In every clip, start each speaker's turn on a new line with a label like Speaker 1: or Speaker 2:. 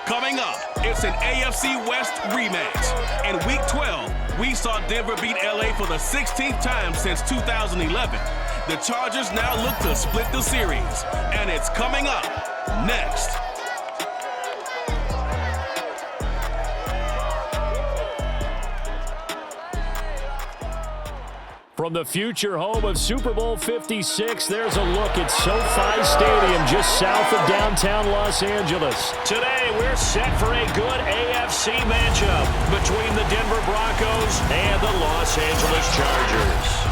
Speaker 1: Coming up, it's an AFC West rematch. In Week 12, we saw Denver beat LA for the 16th time since 2011. The Chargers now look to split the series, and it's coming up next.
Speaker 2: From the future home of Super Bowl 56, there's a look at SoFi Stadium just south of downtown Los Angeles. Today, we're set for a good AFC matchup between the Denver Broncos and the Los Angeles Chargers.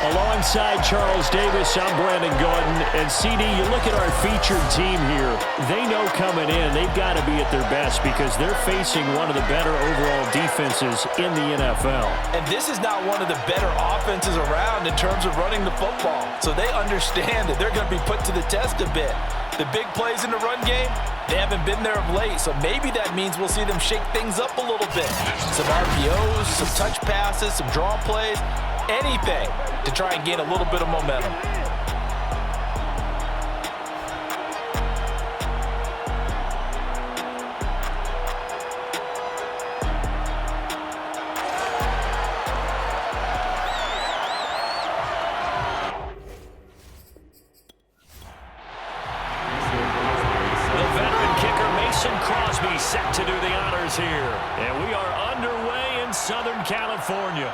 Speaker 2: Alongside Charles Davis, I'm Brandon Gordon. And CD, you look at our featured team here. They know coming in they've got to be at their best because they're facing one of the better overall defenses in the NFL.
Speaker 3: And this is not one of the better offenses around in terms of running the football. So they understand that they're going to be put to the test a bit. The big plays in the run game, they haven't been there of late. So maybe that means we'll see them shake things up a little bit. Some RPOs, some touch passes, some draw plays. Anything to try and gain a little bit of momentum.
Speaker 2: The veteran kicker Mason Crosby set to do the honors here. And we are underway in Southern California.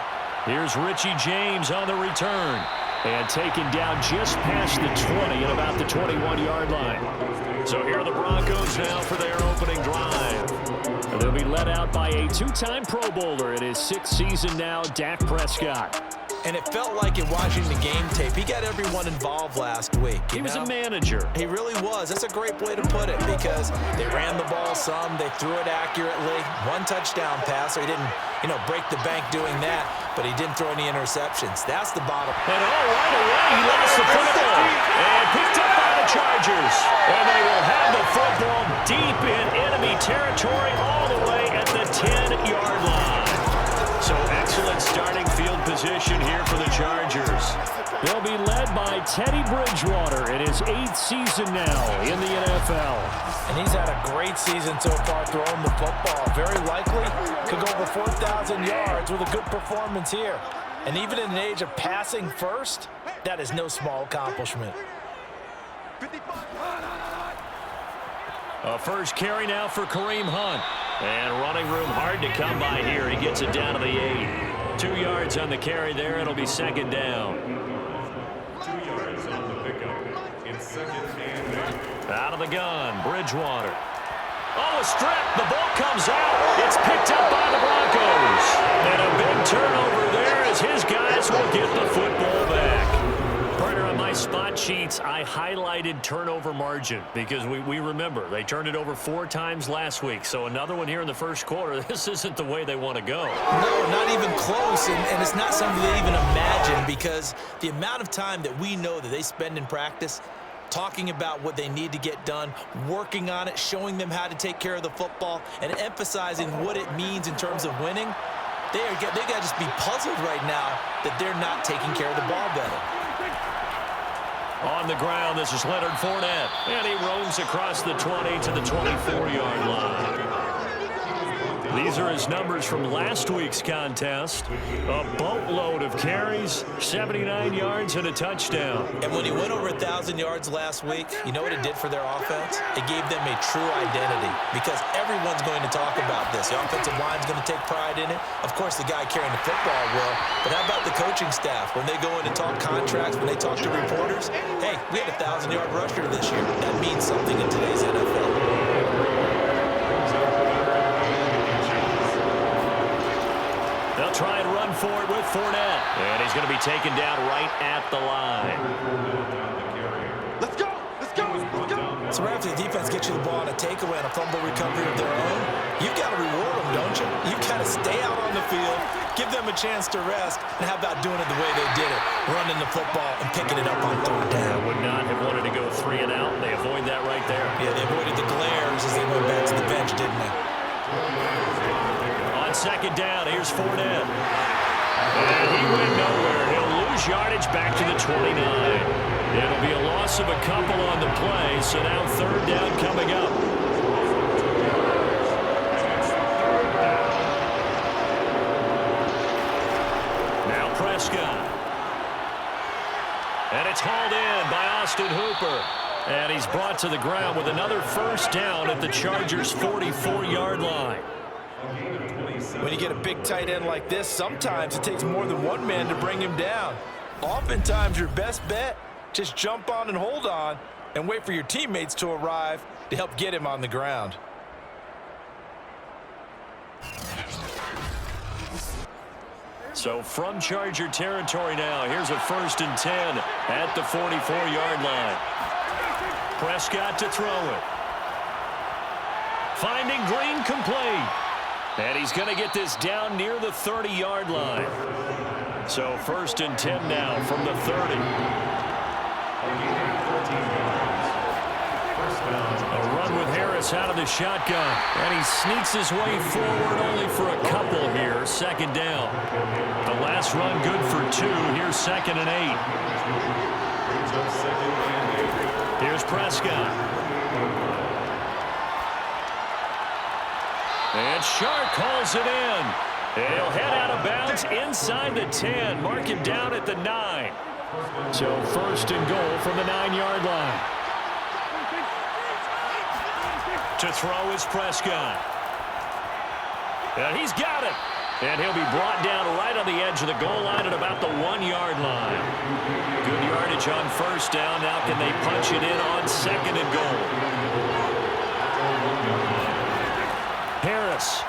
Speaker 2: Here's Richie James on the return. And taken down just past the 20 at about the 21-yard line. So here are the Broncos now for their opening drive. They'll be led out by a two-time Pro Bowler in his sixth season now, Dak Prescott.
Speaker 3: And it felt like in watching the game tape, he got everyone involved last week.
Speaker 2: He was a manager.
Speaker 3: He really was. That's a great way to put it because they ran the ball some, they threw it accurately. One touchdown pass, so he didn't, break the bank doing that, but he didn't throw any interceptions. That's the bottom.
Speaker 2: And right away, he lost the football and picked up by the Chargers. And they will have the football deep in enemy territory all the way at the 10-yard line. So excellent starting field position here for the Chargers. They'll be led by Teddy Bridgewater in his 8th season now in the NFL.
Speaker 3: And he's had a great season so far throwing the football. Very likely could go over 4,000 yards with a good performance here. And even in an age of passing first, that is no small accomplishment.
Speaker 2: A first carry now for Kareem Hunt. And running room hard to come by here. He gets it down to the 8. 2 yards on the carry there. It'll be second down.
Speaker 4: 2 yards on the pickup. In second and 8.
Speaker 2: Out of the gun, Bridgewater. Oh, a strip. The ball comes out. It's picked up by the Broncos. And a big turnover there as his guys will get the football back. Partner, on my spot sheets, I highlighted turnover margin because we remember they turned it over 4 times last week. So another one here in the first quarter. This isn't the way they want to go.
Speaker 3: No, not even close. And it's not something they even imagine because the amount of time that we know that they spend in practice talking about what they need to get done, working on it, showing them how to take care of the football, and emphasizing what it means in terms of winning, they got to just be puzzled right now that they're not taking care of the ball better.
Speaker 2: On the ground, this is Leonard Fournette, and he roams across the 20 to the 24-yard line. These are his numbers from last week's contest. A boatload of carries, 79 yards and a touchdown.
Speaker 3: And when he went over 1,000 yards last week, you know what it did for their offense? It gave them a true identity because everyone's going to talk about this. The offensive line's going to take pride in it. Of course, the guy carrying the football will. But how about the coaching staff? When they go in and talk contracts, when they talk to reporters, hey, we had a 1,000-yard rusher this year. That means something in today's NFL.
Speaker 2: They'll try and run for it with Fournette. And he's going to be taken down right at the line.
Speaker 4: Let's go! Let's go! Let's go!
Speaker 3: So right after the defense gets you the ball on a takeaway and a fumble recovery of their own, you've got to reward them, don't you? You've got to stay out on the field, give them a chance to rest, and how about doing it the way they did it, running the football and picking it up on third down.
Speaker 2: Would not have wanted to go 3 and out. They avoid that right there.
Speaker 3: Yeah, they avoided the glares as they went back to the bench, didn't they?
Speaker 2: On second down, here's Fournette. And he went nowhere. He'll lose yardage back to the 29. It'll be a loss of a couple on the play, so now third down coming up. Now Prescott. And it's hauled in by Austin Hooper. And he's brought to the ground with another first down at the Chargers' 44-yard line.
Speaker 3: When you get a big tight end like this, sometimes it takes more than one man to bring him down. Oftentimes, your best bet, just jump on and hold on and wait for your teammates to arrive to help get him on the ground.
Speaker 2: So from Charger territory now, here's a 1st and 10 at the 44-yard line. Prescott to throw it. Finding Green complete. And he's going to get this down near the 30-yard line. So 1st and 10 now from the 30. A run with Harris out of the shotgun. And he sneaks his way forward only for a couple here. 2nd down. The last run good for 2. Here's 2nd and 8. Here's Prescott. And Shark calls it in. And he'll head out of bounds inside the 10. Mark him down at the 9. So 1st and goal from the 9-yard line. To throw is Prescott. And he's got it. And he'll be brought down right on the edge of the goal line at about the 1-yard line. Good yardage on 1st down. Now can they punch it in on 2nd and goal? Harris.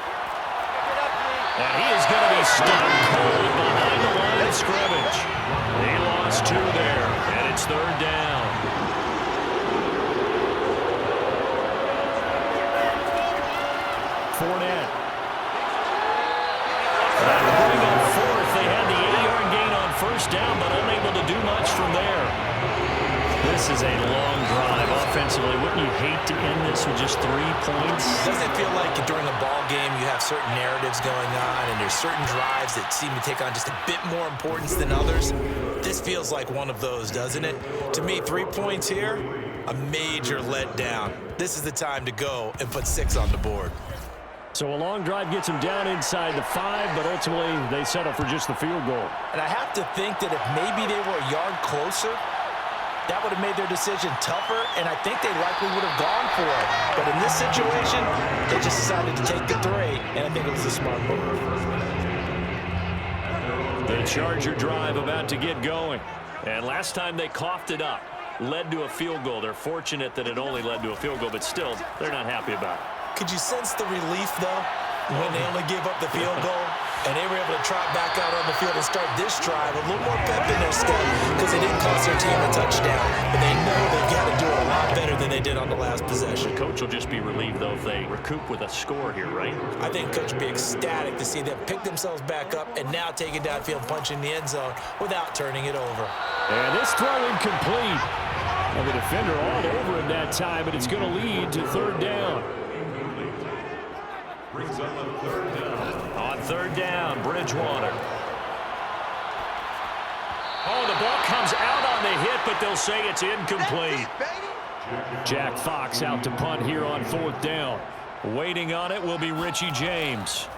Speaker 2: And he is going to be stuck cold behind the line of scrimmage. He lost 2 there, and it's 3rd down. Fournette. And bring up 4th. They had the 8-yard gain on 1st down, but unable to do much from there. This is a long drive offensively. Wouldn't you hate to end this with just 3 points?
Speaker 3: Doesn't it feel like during a ball game you have certain narratives going on and there's certain drives that seem to take on just a bit more importance than others? This feels like one of those, doesn't it? To me, 3 points here, a major letdown. This is the time to go and put 6 on the board.
Speaker 2: So a long drive gets them down inside the 5, but ultimately they settle for just the field goal.
Speaker 3: And I have to think that if maybe they were a yard closer, that would have made their decision tougher, and I think they likely would have gone for it. But in this situation, they just decided to take the 3, and I think it was a smart move.
Speaker 2: The Charger drive about to get going. And last time they coughed it up, led to a field goal. They're fortunate that it only led to a field goal, but still, they're not happy about it.
Speaker 3: Could you sense the relief, though, when they only gave up the field goal? And they were able to trot back out on the field and start this drive a little more pep in their step because it didn't cost their team a touchdown. But they know they've got to do a lot better than they did on the last possession.
Speaker 2: The coach will just be relieved, though, if they recoup with a score here, right?
Speaker 3: I think coach will be ecstatic to see them pick themselves back up and now take it downfield, punch in the end zone without turning it over.
Speaker 2: And this throw incomplete. And the defender all over him that time, but it's going to lead to 3rd down.
Speaker 4: Brings up a 3rd down.
Speaker 2: On 3rd down, Bridgewater. Oh, the ball comes out on the hit, but they'll say it's incomplete. Jack Fox out to punt here on 4th down. Waiting on it will be Richie James.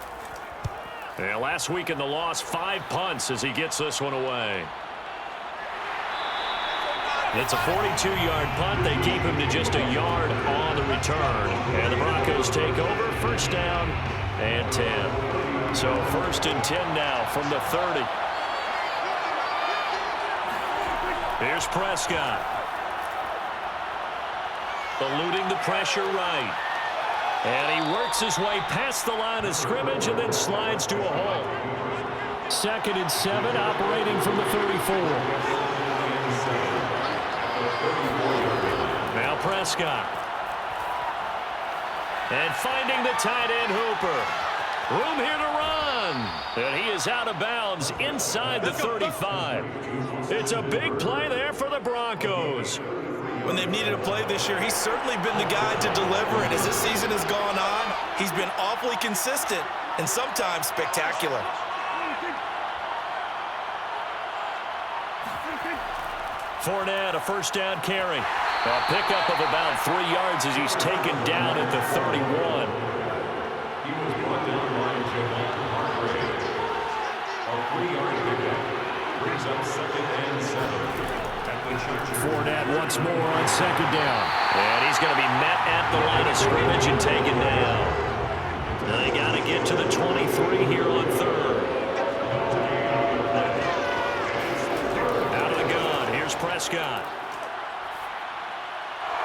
Speaker 2: And last week in the loss, 5 punts as he gets this one away. It's a 42-yard punt. They keep him to just a yard on the return. And the Broncos take over. 1st down and 10. So 1st and 10 now from the 30. Here's Prescott. Eluding the pressure right. And he works his way past the line of scrimmage and then slides to a hole. 2nd and 7, operating from the 34. Now Prescott. And finding the tight end Hooper. Room here to run. And he is out of bounds inside the 35. It's a big play there for the Broncos.
Speaker 3: When they've needed a play this year, he's certainly been the guy to deliver. And as this season has gone on, he's been awfully consistent and sometimes spectacular.
Speaker 2: Fournette, a first down carry. A pickup of about 3 yards as he's taken down at the 31.
Speaker 4: He was brought down by Javonte Hargrave. A 3-yard pickup brings up 2nd and 7 at the Chargers.
Speaker 2: Fournette once more on 2nd down. And he's going to be met at the line of scrimmage and taken down. They got to get to the 23 here on 3rd. Out of the gun, here's Prescott.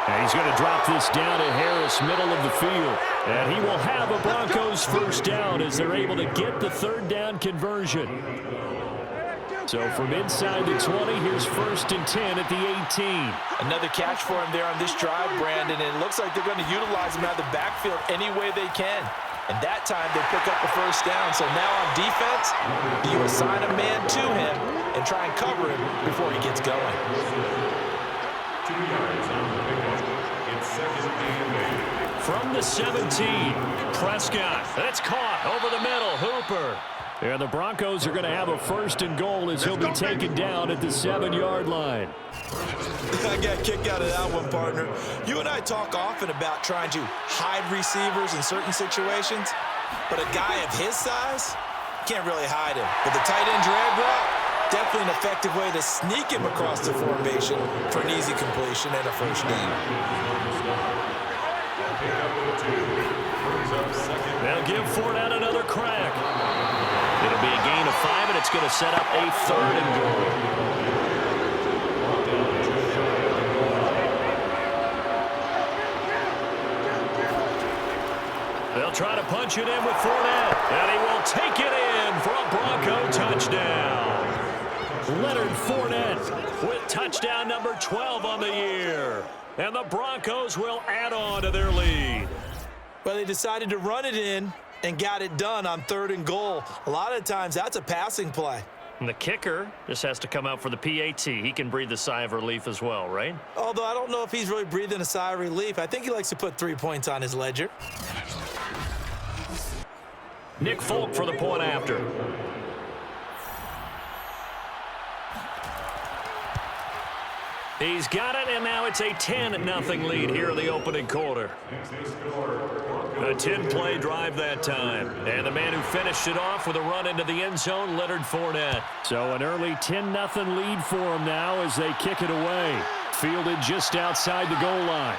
Speaker 2: And he's going to drop this down to Harris, middle of the field. And he will have a Broncos first down as they're able to get the 3rd down conversion. So from inside the 20, here's 1st and 10 at the 18.
Speaker 3: Another catch for him there on this drive, Brandon, and it looks like they're going to utilize him out of the backfield any way they can. And that time they pick up the first down. So now on defense, you assign a man to him and try and cover him before he gets going.
Speaker 4: 2 yards on the pickup. It's 2nd and 8.
Speaker 2: From the 17, Prescott. That's caught over the middle. Hooper. And the Broncos are going to have a 1st and goal as he'll be taken down at the 7-yard line.
Speaker 3: I got a kick out of that one, partner. You and I talk often about trying to hide receivers in certain situations, but a guy of his size can't really hide him. But the tight end drag route, definitely an effective way to sneak him across the formation for an easy completion and a first down.
Speaker 2: They'll give Fournette another crack. It'll be a gain of 5, and it's going to set up a 3rd and goal. They'll try to punch it in with Fournette, and he will take it in for a Bronco touchdown. Leonard Fournette with touchdown number 12 on the year. And the Broncos will add on to their lead.
Speaker 3: Well, they decided to run it in and got it done on 3rd and goal. A lot of times that's a passing play.
Speaker 2: And the kicker just has to come out for the PAT. He can breathe a sigh of relief as well, right?
Speaker 3: Although I don't know if he's really breathing a sigh of relief. I think he likes to put 3 points on his ledger.
Speaker 2: Nick Folk for the point after. He's got it, and now it's a 10-0 lead here in the opening quarter. A 10-play drive that time. And the man who finished it off with a run into the end zone, Leonard Fournette. So an early 10-0 lead for him now as they kick it away. Fielded just outside the goal line.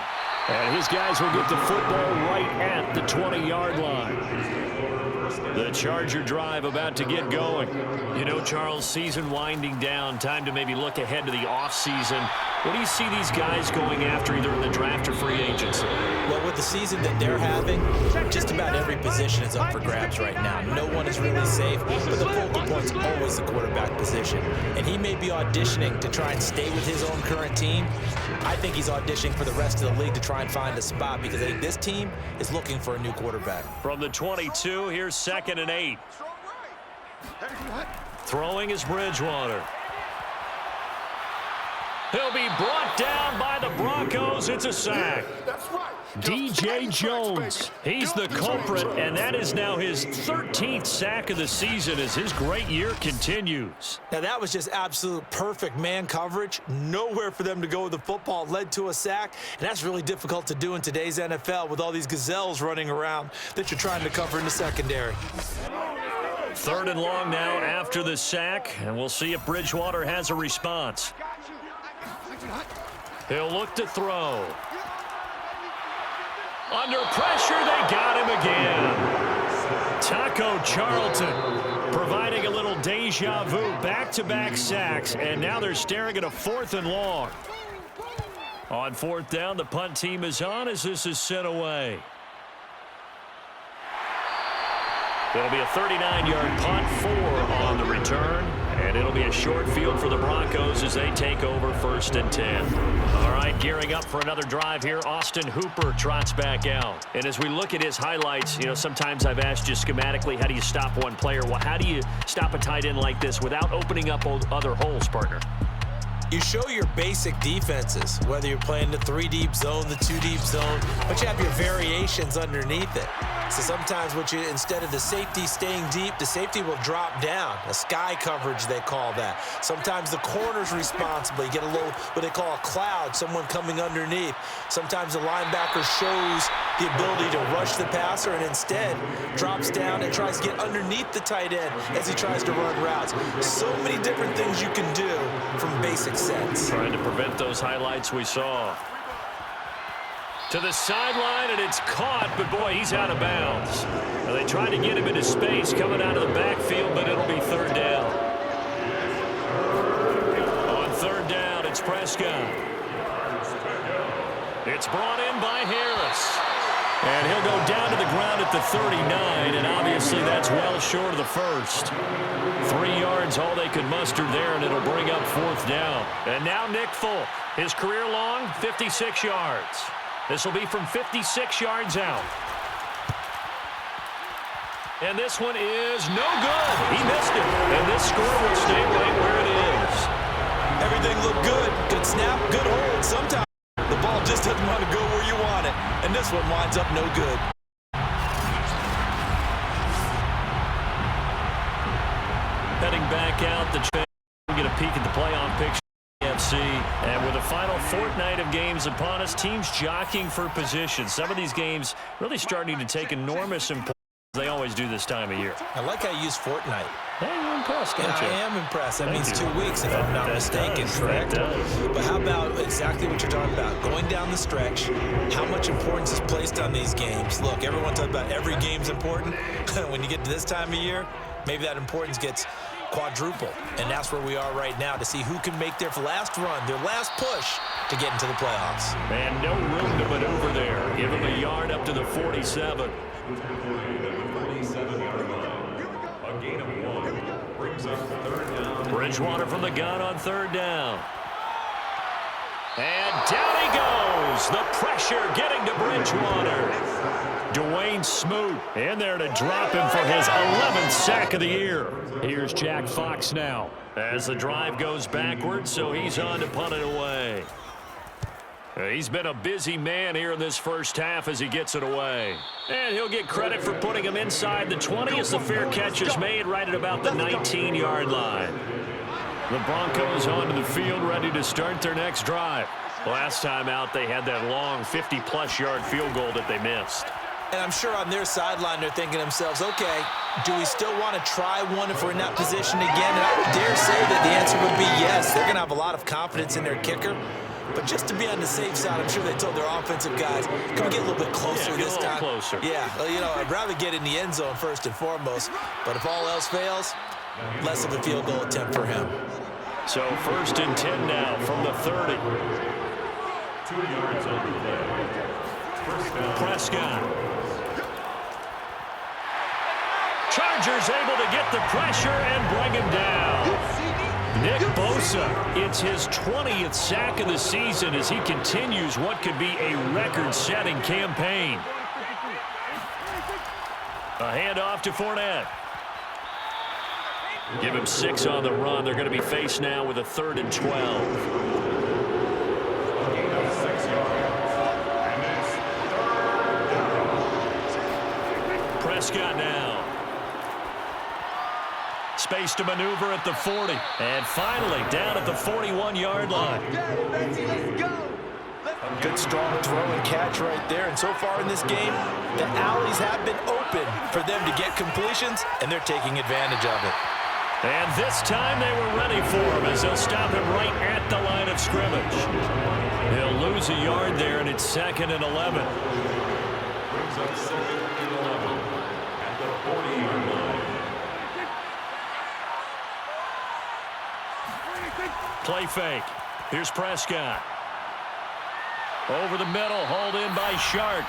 Speaker 2: And his guys will get the football right at the 20-yard line. The Charger drive about to get going. You know, Charles, season winding down, time to maybe look ahead to the offseason. What do you see these guys going after either in the draft or free agency?
Speaker 3: Well, with the season that they're having, just about every position is up for grabs right now. No one is really safe, but the focal point's always the quarterback position. And he may be auditioning to try and stay with his own current team. I think he's auditioning for the rest of the league to try and find a spot because I think this team is looking for a new quarterback.
Speaker 2: From the 22, here's 2nd and 8. Throwing is Bridgewater. He'll be brought down by the Broncos. It's a sack. D.J. Jones, he's the culprit, and that is now his 13th sack of the season as his great year continues.
Speaker 3: Now, that was just absolute perfect man coverage. Nowhere for them to go with the football. Led to a sack, and that's really difficult to do in today's NFL with all these gazelles running around that you're trying to cover in the secondary.
Speaker 2: 3rd and long now after the sack, and we'll see if Bridgewater has a response. He'll look to throw. Under pressure, they got him again. Taco Charlton providing a little deja vu, back-to-back sacks, and now they're staring at a 4th and long. On 4th down, the punt team is on as this is sent away. It'll be a 39-yard punt, 4 on the return, and it'll be a short field for the Broncos as they take over 1st and 10. All right, gearing up for another drive here. Austin Hooper trots back out. And as we look at his highlights, you know, sometimes I've asked you schematically, how do you stop one player? Well, how do you stop a tight end like this without opening up other holes, partner?
Speaker 3: You show your basic defenses, whether you're playing the 3-deep zone, the 2-deep zone, but you have your variations underneath it. So sometimes instead of the safety staying deep, the safety will drop down. A sky coverage, they call that. Sometimes the corner's responsible. You get a little, what they call a cloud, someone coming underneath. Sometimes the linebacker shows the ability to rush the passer and instead drops down and tries to get underneath the tight end as he tries to run routes. So many different things you can do from basic sets.
Speaker 2: Trying to prevent those highlights we saw. To the sideline, and it's caught, but boy, he's out of bounds. Now, they tried to get him into space coming out of the backfield, but it'll be third down. On third down, it's Prescott. It's brought in by Harris. And he'll go down to the ground at the 39, and obviously that's well short of the first. 3 yards, all they could muster there, and it'll bring up fourth down. And now Nick Folk, his career long, 56 yards. This will be from 56 yards out. And this one is no good. He missed it. And this score will stay right where it is.
Speaker 3: Everything looked good. Good snap, good hold. Sometimes the ball just doesn't want to go where you want it. And this one winds up no good.
Speaker 2: Heading back out, the we'll get a peek at the playoff picture. AFC, and with the final fortnight of games upon us, teams jockeying for position. Some of these games really starting to take enormous importance. They always do this time of year.
Speaker 3: I like how you use fortnight.
Speaker 2: Hey, you're impressed, aren't you?
Speaker 3: I am impressed. That means 2 weeks, if I'm not mistaken, correct? But how about exactly what you're talking about? Going down the stretch, how much importance is placed on these games? Look, everyone talks about every game's important. When you get to this time of year, maybe that importance gets quadruple, and that's where we are right now to see who can make their last run, their last push to get into the playoffs.
Speaker 2: And no room to maneuver there. Give him a yard up to the 47.
Speaker 4: A gain of 1 brings up third down.
Speaker 2: Bridgewater from the gun on third down. And down he goes. The pressure getting to Bridgewater. Dwayne Smoot in there to drop him for his 11th sack of the year. Here's Jack Fox now as the drive goes backwards, so he's on to punt it away. He's been a busy man here in this first half as he gets it away. And he'll get credit for putting him inside the 20 as the fair catch is made right at about the 19-yard line. The Broncos onto the field ready to start their next drive. Last time out, they had that long 50-plus yard field goal that they missed.
Speaker 3: And I'm sure on their sideline, they're thinking to themselves, okay, do we still want to try one if we're in that position again? And I would dare say that the answer would be yes. They're going to have a lot of confidence in their kicker. But just to be on the safe side, I'm sure they told their offensive guys, can we get a little bit closer this time?
Speaker 2: Closer.
Speaker 3: Yeah, well, you know, I'd rather get in the end zone first and foremost. But if all else fails, less of a field goal attempt for him.
Speaker 2: So 1st and 10 now from the 30.
Speaker 4: 2 yards on the play. First down.
Speaker 2: Prescott. Chargers able to get the pressure and bring him down. Nick Bosa, it's his 20th sack of the season as he continues what could be a record-setting campaign. A handoff to Fournette. Give him 6 on the run. They're going to be faced now with a 3rd and 12. Prescott now. Space to maneuver at the 40. And finally down at the 41-yard line.
Speaker 3: Good strong throw and catch right there. And so far in this game, the alleys have been open for them to get completions, and they're taking advantage of it.
Speaker 2: And this time they were ready for him as they'll stop him right at the line of scrimmage. He'll lose a yard there, and it's 2nd and 11.
Speaker 4: Brings up 2nd and 11 at the 40-yard line.
Speaker 2: Play fake. Here's Prescott. Over the middle, hauled in by Shark.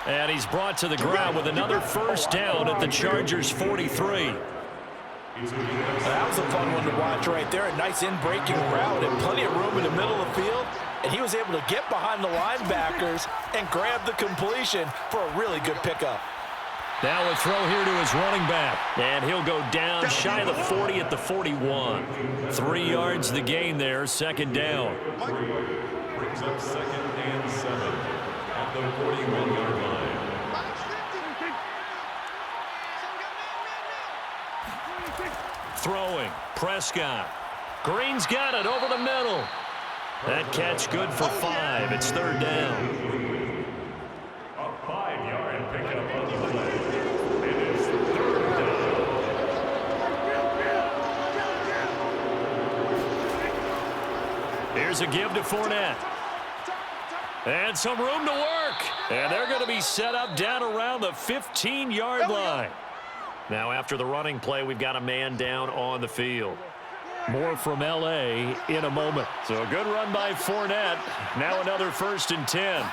Speaker 2: And he's brought to the ground with another first down at the Chargers' 43.
Speaker 3: That was a fun one to watch right there. A nice in-breaking route and plenty of room in the middle of the field. And he was able to get behind the linebackers and grab the completion for a really good pickup.
Speaker 2: Now a throw here to his running back. And he'll go down shy of the 40 at the 41. 3 yards the gain there, second down.
Speaker 4: Brings up 2nd and 7 at the 41-yard line.
Speaker 2: Throwing, Prescott. Green's got it over the middle. That catch good for 5. It's third down.
Speaker 4: A 5-yard pickup on the play. It is third down.
Speaker 2: Here's a give to Fournette. And some room to work. And they're going to be set up down around the 15-yard line. Now after the running play, we've got a man down on the field. More from L.A. in a moment. So a good run by Fournette. Now another 1st and 10.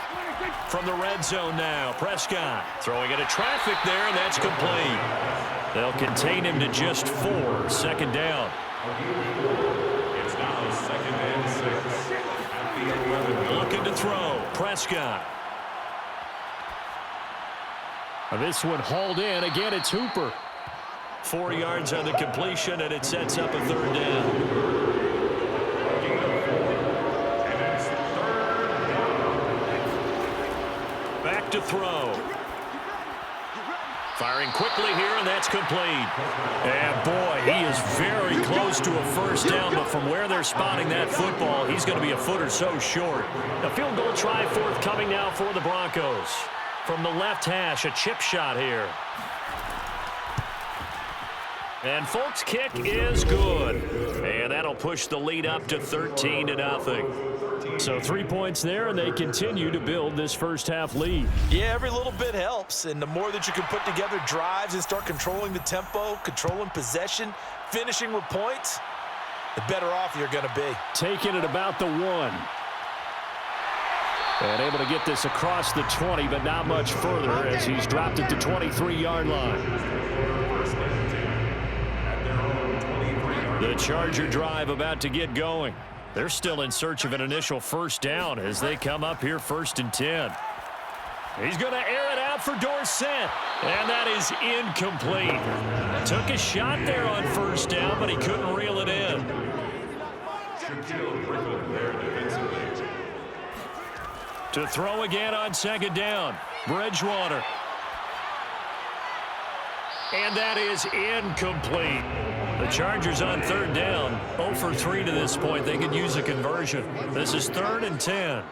Speaker 2: From the red zone now, Prescott throwing into traffic there, and that's complete. They'll contain him to just 4. Second down.
Speaker 4: It's now 2nd and 6 at the 11.
Speaker 2: Looking to throw, Prescott. This one hauled in. Again, it's Hooper. 4 yards on the completion, and it sets up a third down. Back to throw. Firing quickly here, and that's complete. And boy, he is very close to a first down, but from where they're spotting that football, he's going to be a foot or so short. A field goal try forthcoming now for the Broncos. From the left hash, a chip shot here. And Folk's kick is good. And that'll push the lead up to 13-0. So 3 points there, and they continue to build this first half lead.
Speaker 3: Yeah, every little bit helps. And the more that you can put together drives and start controlling the tempo, controlling possession, finishing with points, the better off you're going to be.
Speaker 2: Taking it about the 1. And able to get this across the 20, but not much further as he's dropped at the 23-yard line. The Charger drive about to get going. They're still in search of an initial first down as they come up here 1st and 10. He's going to air it out for Dorsett. And that is incomplete. Took a shot there on first down, but he couldn't reel it in. To throw again on second down. Bridgewater. And that is incomplete. The Chargers on third down. 0 for 3 to this point. They could use a conversion. This is 3rd and 10.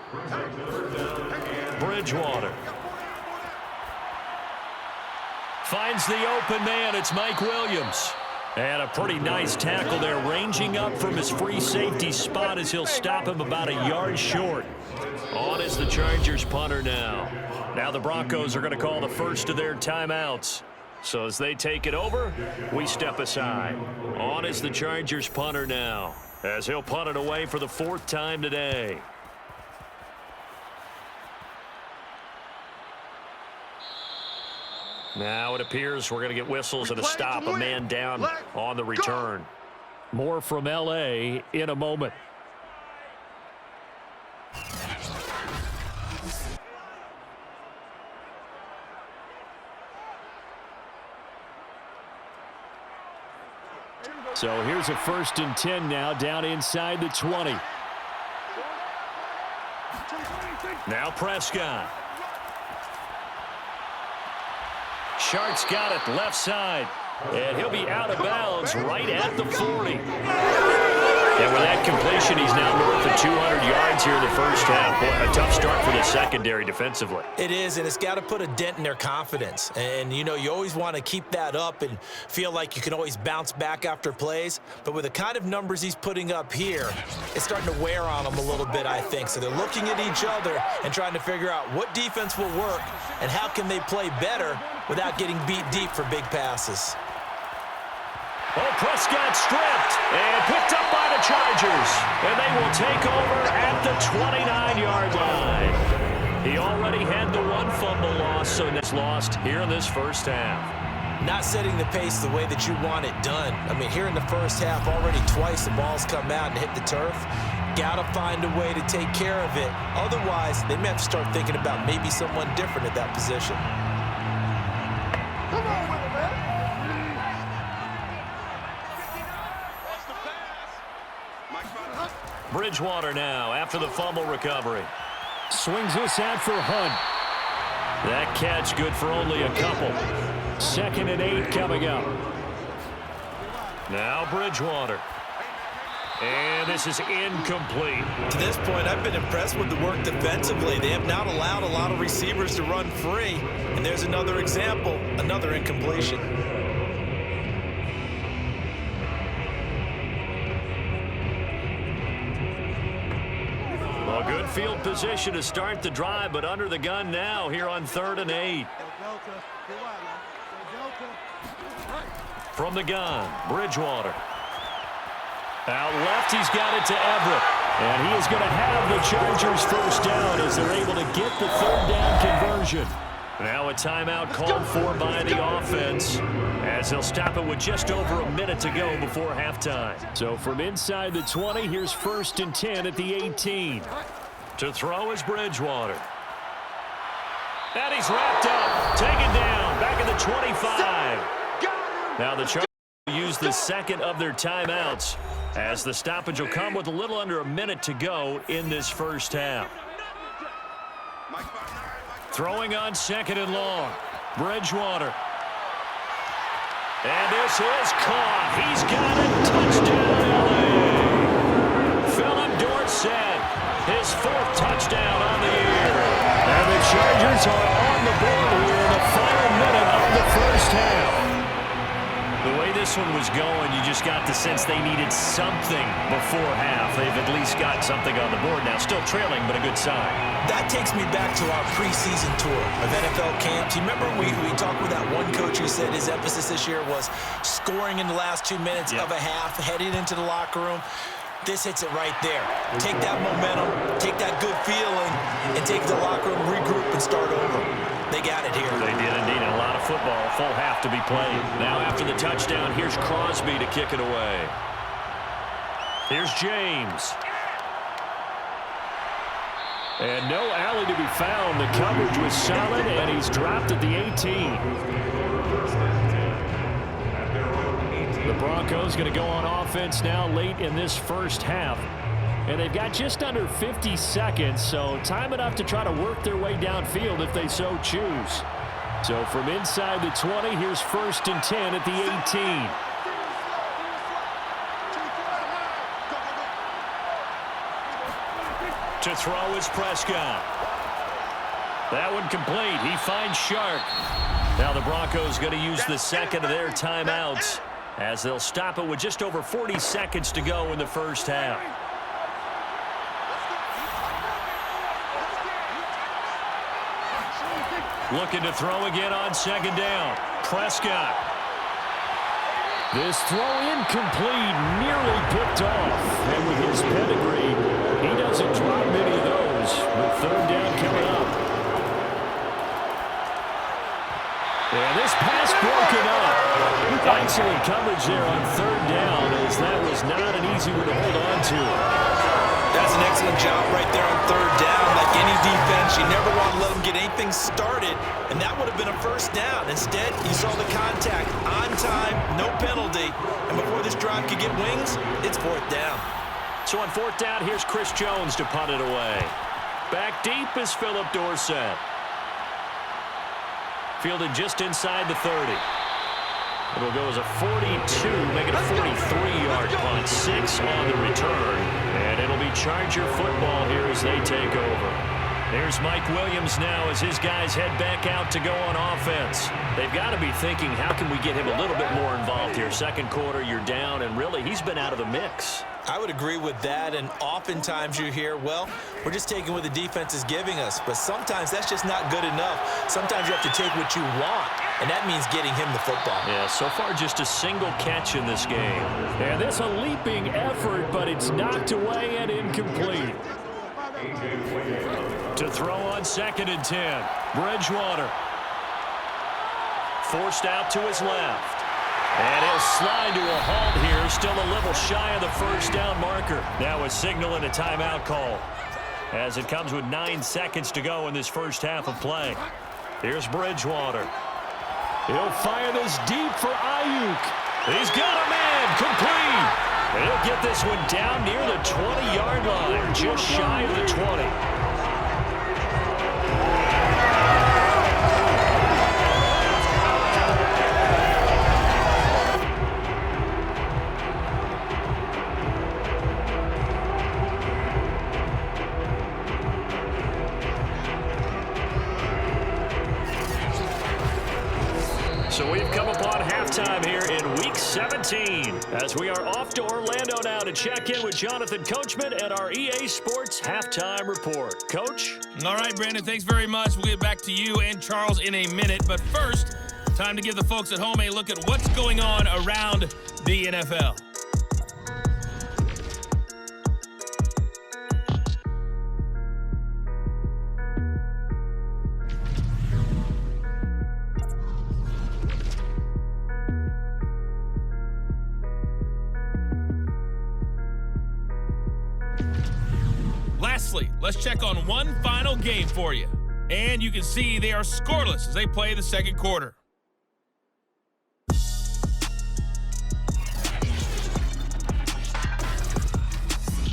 Speaker 2: Bridgewater. Finds the open man. It's Mike Williams. And a pretty nice tackle there, ranging up from his free safety spot as he'll stop him about a yard short. On is the Chargers punter now. Now the Broncos are going to call the first of their timeouts. So as they take it over, we step aside. On is the Chargers punter now, as he'll punt it away for the 4th time today. Now it appears we're going to get whistles and a stop, a man down on the return. More from L.A. in a moment. So here's a 1st and 10 now, down inside the 20. Now Prescott. Shark's got it left side. And he'll be out of bounds right at the 40. And with that completion, he's now north of 200 yards here in the first half. Boy, a tough start for the secondary defensively.
Speaker 3: It is, and it's got to put a dent in their confidence. And, you know, you always want to keep that up and feel like you can always bounce back after plays. But with the kind of numbers he's putting up here, it's starting to wear on them a little bit, I think. So they're looking at each other and trying to figure out what defense will work and how can they play better without getting beat deep for big passes.
Speaker 2: Oh, Prescott stripped and picked up by the Chargers. And they will take over at the 29-yard line. He already had the 1 fumble loss, so it's lost here in this first half.
Speaker 3: Not setting the pace the way that you want it done. I mean, here in the first half, already twice the ball's come out and hit the turf. Got to find a way to take care of it. Otherwise, they may have to start thinking about maybe someone different at that position.
Speaker 2: Bridgewater now after the fumble recovery. Swings this out for Hunt. That catch good for only a couple. 2nd and 8 coming up. Now Bridgewater. And this is incomplete.
Speaker 3: To this point, I've been impressed with the work defensively. They have not allowed a lot of receivers to run free. And there's another example, another incompletion.
Speaker 2: Well, good field position to start the drive, but under the gun now here on 3rd and 8. From the gun, Bridgewater. Out left, he's got it to Everett. And he is going to have the Chargers first down as they're able to get the 3rd down conversion. Now a timeout called for by the offense as they'll stop it with just over a minute to go before halftime. So from inside the 20, here's 1st and 10 at the 18. To throw is Bridgewater. And he's wrapped up, taken down, back at the 25. Now the Chargers will use the 2nd of their timeouts as the stoppage will come with a little under a minute to go in this first half. Throwing on 2nd and long. Bridgewater. And this is caught. He's got it. Touchdown, LA. Philip Dorsett, his 4th touchdown on the year. And the Chargers are on the board here in the final minute of the first half. The way this one was going, you just got the sense they needed something before half. They've at least got something on the board now. Still trailing, but a good sign.
Speaker 3: That takes me back to our preseason tour of NFL camps. You remember we talked with that one coach who said his emphasis this year was scoring in the last 2 minutes of a half, heading into the locker room. This hits it right there. Take that momentum, take that good feeling, and take the locker room, regroup, and start over. They got it here.
Speaker 2: They did indeed. A lot of football, full half to be played. Now after the touchdown, here's Crosby to kick it away. Here's James. And no alley to be found. The coverage was solid, and he's dropped at the 18. The Broncos going to go on offense now late in this first half. And they've got just under 50 seconds, so time enough to try to work their way downfield if they so choose. So from inside the 20, here's 1st and 10 at the 18. To throw is Prescott. That one complete. He finds Shark. Now the Broncos going to use the 2nd of their timeouts as they'll stop it with just over 40 seconds to go in the first half. Looking to throw again on 2nd down. Prescott. This throw incomplete, nearly picked off. And with his pedigree, he doesn't drop many of those. With 3rd down coming up. And this pass broken up. Excellent coverage there on 3rd down, as that was not an easy one to hold on to.
Speaker 3: That's an excellent job right there on 3rd down. Like any defense, you never want to let them get anything started, and that would have been a first down. Instead, you saw the contact on time, no penalty, and before this drive could get wings, it's 4th down.
Speaker 2: So on 4th down, here's Chris Jones to punt it away. Back deep is Philip Dorsett. Fielded just inside the 30. It'll go as a 42, make it a 43-yard punt. 6 on the return. And it'll be Charger football here as they take over. There's Mike Williams now as his guys head back out to go on offense. They've got to be thinking, how can we get him a little bit more involved here? 2nd quarter, you're down, and really, he's been out of the mix.
Speaker 3: I would agree with that, and oftentimes you hear, well, we're just taking what the defense is giving us, but sometimes that's just not good enough. Sometimes you have to take what you want, and that means getting him the football.
Speaker 2: Yeah, so far just a single catch in this game.
Speaker 5: And this a leaping effort, but it's knocked away and incomplete.
Speaker 2: To throw on 2nd and 10, Bridgewater. Forced out to his left. And he'll slide to a halt here, still a little shy of the first down marker. Now a signal and a timeout call as it comes with 9 seconds to go in this first half of play. Here's Bridgewater. He'll fire this deep for Ayuk. He's got a man, complete. And he'll get this one down near the 20-yard line, just shy of the 20. So we've come upon halftime here in Week 17 as we are off to Orlando now to check in with Jonathan Coachman and our EA Sports Halftime Report. Coach?
Speaker 6: All right, Brandon, thanks very much. We'll get back to you and Charles in a minute. But first, time to give the folks at home a look at what's going on around the NFL. Lastly, let's check on one final game for you. And you can see they are scoreless as they play the second quarter.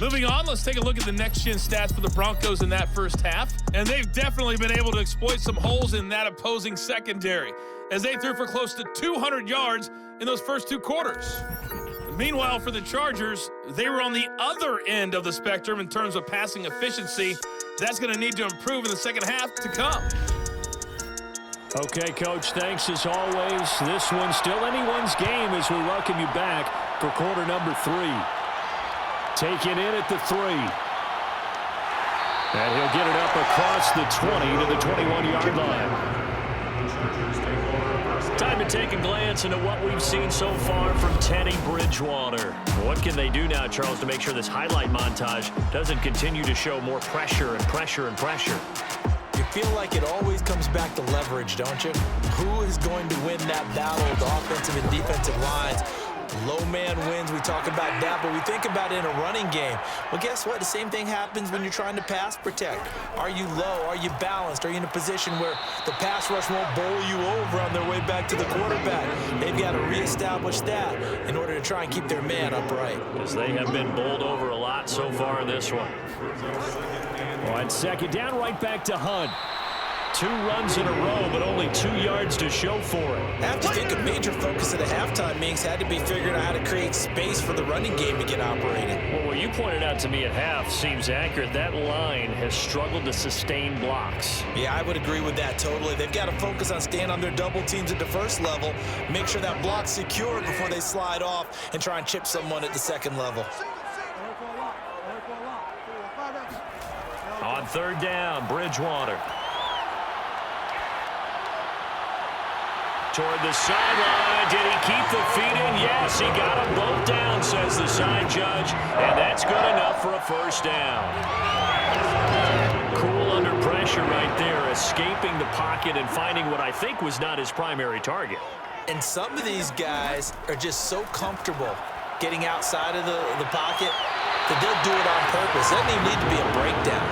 Speaker 6: Moving on, let's take a look at the next-gen stats for the Broncos in that first half. And they've definitely been able to exploit some holes in that opposing secondary as they threw for close to 200 yards in those first two quarters. Meanwhile, for the Chargers, they were on the other end of the spectrum in terms of passing efficiency. That's going to need to improve in the second half to come.
Speaker 5: Okay, Coach, thanks as always. This one's still anyone's game as we welcome you back for quarter number 3. Taken in at the 3. And he'll get it up across the 20 to the 21-yard line. Time to take a glance into what we've seen so far from Teddy Bridgewater. What can they do now, Charles, to make sure this highlight montage doesn't continue to show more pressure and pressure and pressure?
Speaker 3: You feel like it always comes back to leverage, don't you? Who is going to win that battle of the offensive and defensive lines? Low man wins. We talk about that, but we think about it in a running game. Well, guess what? The same thing happens when you're trying to pass protect. Are you low? Are you balanced? Are you in a position where the pass rush won't bowl you over on their way back to the quarterback? They've got to reestablish that in order to try and keep their man upright.
Speaker 2: As they have been bowled over a lot so far in this one.
Speaker 5: On second down, right back to Hunt. 2 runs in a row, but only 2 yards to show for it.
Speaker 3: I have to think a major focus of the halftime meetings had to be figuring out how to create space for the running game to get operating.
Speaker 2: Well, what you pointed out to me at half seems accurate. That line has struggled to sustain blocks.
Speaker 3: Yeah, I would agree with that totally. They've got to focus on staying on their double teams at the first level, make sure that block's secure before they slide off and try and chip someone at the second level.
Speaker 2: On third down, Bridgewater. Toward the sideline. Did he keep the feet in? Yes, he got them both down, says the side judge. And that's good enough for a first down. Cool under pressure right there, escaping the pocket and finding what I think was not his primary target.
Speaker 3: And some of these guys are just so comfortable getting outside of the pocket that they'll do it on purpose. It doesn't even need to be a breakdown.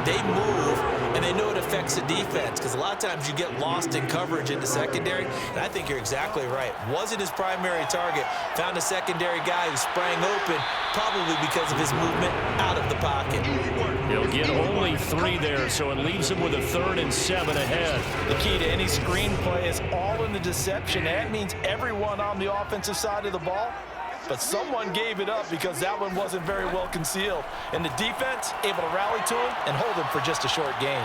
Speaker 3: They move, and they know it affects the defense because a lot of times you get lost in coverage in the secondary, and I think you're exactly right. Wasn't his primary target. Found a secondary guy who sprang open, probably because of his movement out of the pocket.
Speaker 2: He'll get only 3 there, so it leaves him with a 3rd and 7 ahead.
Speaker 7: The key to any screenplay is all in the deception. That means everyone on the offensive side of the ball, but someone gave it up because that one wasn't very well concealed. And the defense able to rally to him and hold him for just a short gain.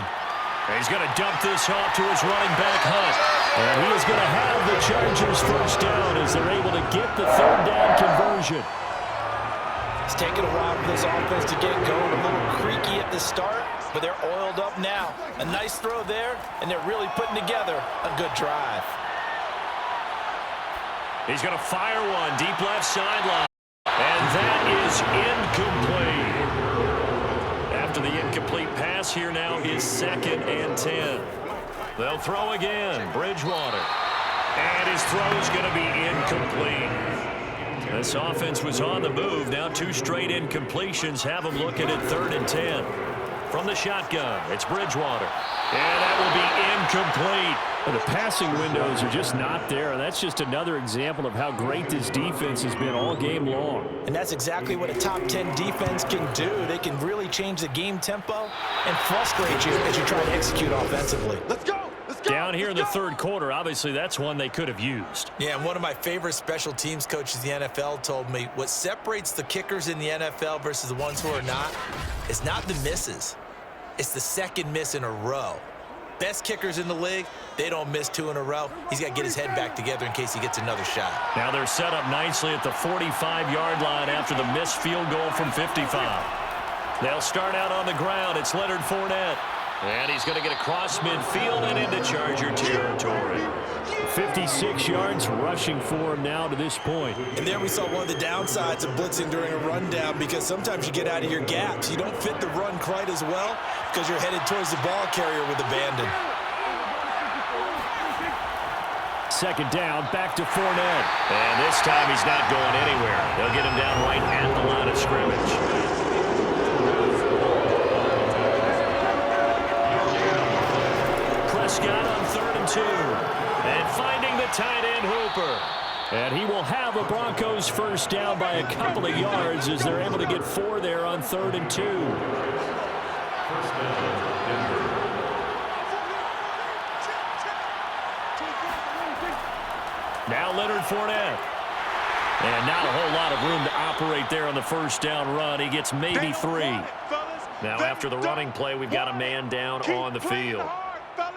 Speaker 2: He's going to dump this off to his running back, Hunt. And he is going to have the Chargers first down as they're able to get the 3rd down conversion.
Speaker 7: It's taken a while for this offense to get going. A little creaky at the start, but they're oiled up now. A nice throw there, and they're really putting together a good drive.
Speaker 2: He's going to fire one deep left sideline. And that is incomplete. After the incomplete pass, here now is 2nd and 10. They'll throw again. Bridgewater. And his throw's going to be incomplete. This offense was on the move. Now 2 straight incompletions have them looking at 3rd and 10. From the shotgun, it's Bridgewater. And that will be incomplete.
Speaker 5: The passing windows are just not there, and that's just another example of how great this defense has been all game long.
Speaker 7: And that's exactly what a top 10 defense can do. They can really change the game tempo and frustrate you as you try to execute offensively.
Speaker 4: Let's go!
Speaker 2: Down here in the third quarter, obviously that's one they could have used.
Speaker 3: Yeah, and one of my favorite special teams coaches in the NFL told me what separates the kickers in the NFL versus the ones who are not is not the misses. It's the second miss in a row. Best kickers in the league, they don't miss 2 in a row. He's got to get his head back together in case he gets another shot.
Speaker 2: Now they're set up nicely at the 45-yard line after the missed field goal from 55. They'll start out on the ground. It's Leonard Fournette. And he's going to get across midfield and into Charger territory.
Speaker 5: 56 yards rushing for him now to this point.
Speaker 3: And there we saw one of the downsides of blitzing during a rundown, because sometimes you get out of your gaps. You don't fit the run quite as well because you're headed towards the ball carrier with abandon.
Speaker 5: Second down, back to Fournette.
Speaker 2: And this time he's not going anywhere. They'll get him down right at the line of scrimmage. Prescott on 3rd and 2. And finding the tight end Hooper.
Speaker 5: And he will have a Broncos first down by a couple of yards as they're able to get 4 there on 3rd and 2.
Speaker 2: Now Leonard Fournette. And not a whole lot of room to operate there on the first down run. He gets maybe 3. Now after the running play, we've got a man down on the field.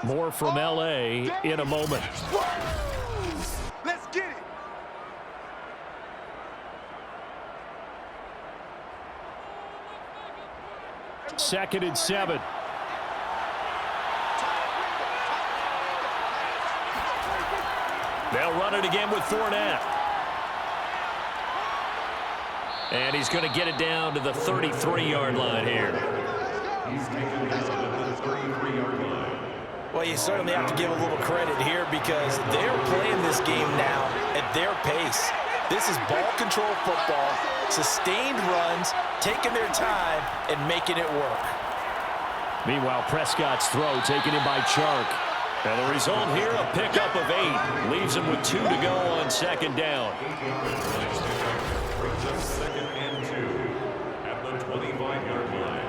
Speaker 5: More from L.A. in a moment.
Speaker 4: Let's get it.
Speaker 5: Second and 7.
Speaker 2: They'll run it again with Fournette. And he's going to get it down to the 33-yard line here.
Speaker 4: He's taken down at the 33-yard line.
Speaker 7: Well, you certainly have to give a little credit here because they're playing this game now at their pace. This is ball control football, sustained runs, taking their time, and making it work.
Speaker 5: Meanwhile, Prescott's throw taken in by Chark.
Speaker 2: And the result here, a pickup of 8. Leaves him with 2 to go on second down.
Speaker 4: Brings up 2nd and 2 at the 25-yard line.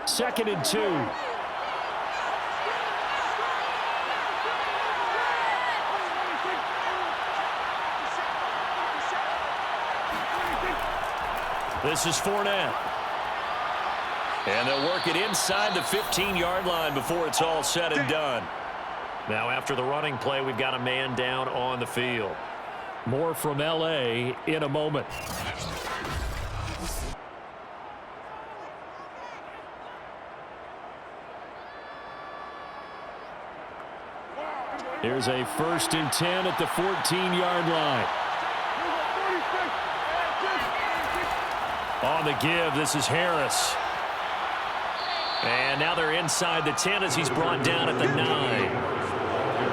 Speaker 5: Second and 2.
Speaker 2: This is Fournette. And they'll work it inside the 15-yard line before it's all said and done. Now after the running play, we've got a man down on the field.
Speaker 5: More from L.A. in a moment. Here's a 1st and 10 at the 14-yard line.
Speaker 2: On the give, this is Harris. And now they're inside the 10 as he's brought down at the 9.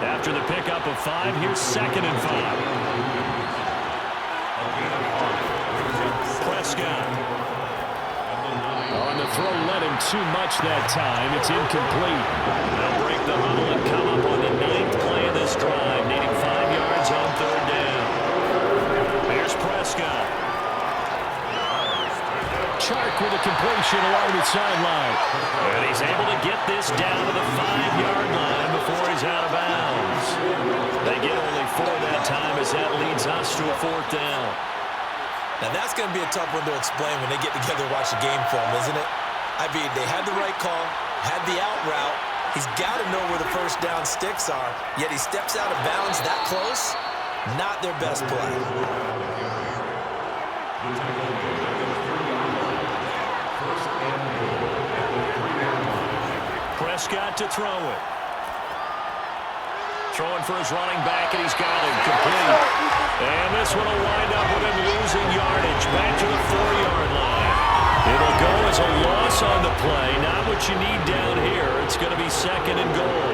Speaker 2: After the pickup of 5, here's 2nd and 5. Prescott.
Speaker 5: On the throw, led him too much that time. It's incomplete.
Speaker 2: They'll break the huddle and come up on the 9th play of this drive, needing 5 yards on 3rd down. Here's Prescott.
Speaker 5: Chark with a completion along the sideline.
Speaker 2: And he's able to get this down to the 5-yard line before he's out of bounds. They get only 4 that time as that leads us to a 4th down.
Speaker 3: Now that's going to be a tough one to explain when they get together and watch the game film, isn't it? I mean, they had the right call, had the out route. He's got to know where the first down sticks are, yet he steps out of bounds that close. Not their best play.
Speaker 2: Prescott to throw it. Throwing for his running back, and he's got him complete. And this one will wind up with him losing yardage back to the 4-yard line. It'll go as a loss on the play. Not what you need down here. It's going to be 2nd and goal.